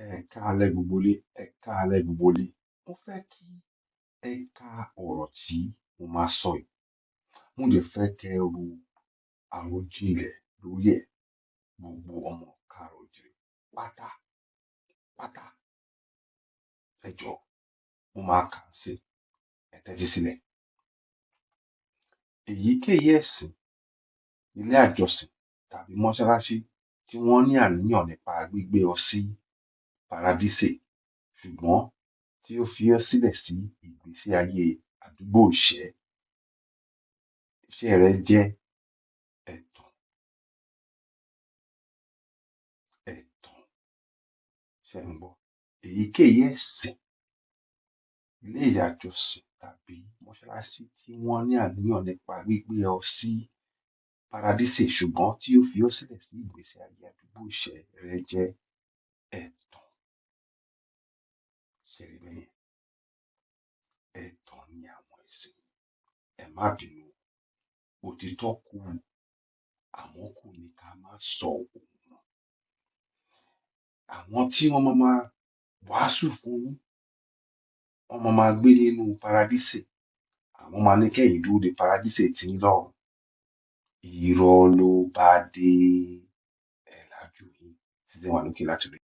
Ẹ káalẹ́ gbogbo ilé, ẹ káalẹ́ gbogbo ilé. Mo fẹ́ kí ẹ ka ọ̀rọ̀ tí mo máa sọ yìí. Mo lè fẹ́ kẹ́ ẹ ro àròjinlẹ̀ lórí ẹ̀. Gbogbo ọmọ káàárọ̀-o-jíire pátápátá. Ẹ jọ̀ọ́, mo máa kà á sí ẹ tẹ́tí sílẹ̀. Èyíkéyìí ẹ̀sìn, ilé àjọsìn tàbí mọ́ṣáláṣí tí wọ́n ní àníyàn nípa gbígbé ọ sí paradísè ṣùgbọ́n tí ó fi ọ́ sílẹ̀ sí ìgbésí ayé àdúgbò ìṣẹ́. Iṣẹ́ rẹ jẹ́ ẹ̀tàn. Ṣé ẹ̀ ń gbọ́? Èyíkéyìí ẹ̀sìn, ilé àjọsìn tàbí mọ́ṣáláṣí tí wọ́n ní àníyàn nípa gbígbé ọ sí paradísè ṣùgbọ́n tí ó fi ọ́ sílẹ̀ sí ìgbésí ayé àdúgbò ìṣẹ́ rẹ jẹ́ ẹ̀tàn. Ṣé ẹ rí bẹ́yẹn? Ẹ̀tàn ni àwọn ẹ̀sìn. Ẹ má bínú, òtítọ́ korò, àmọ́ kò ní ká má sọ òun nù. Àwọn tí wọ́n máa wàásù fún yín, wọ́n máa gbé nínú paradísè, àwọn máa ní kẹ́yìn dúró de paradísè tiyín lọ́run. Irọ́ ló bá dé. Ẹ lajú yín. Títí wà lókè láti rí.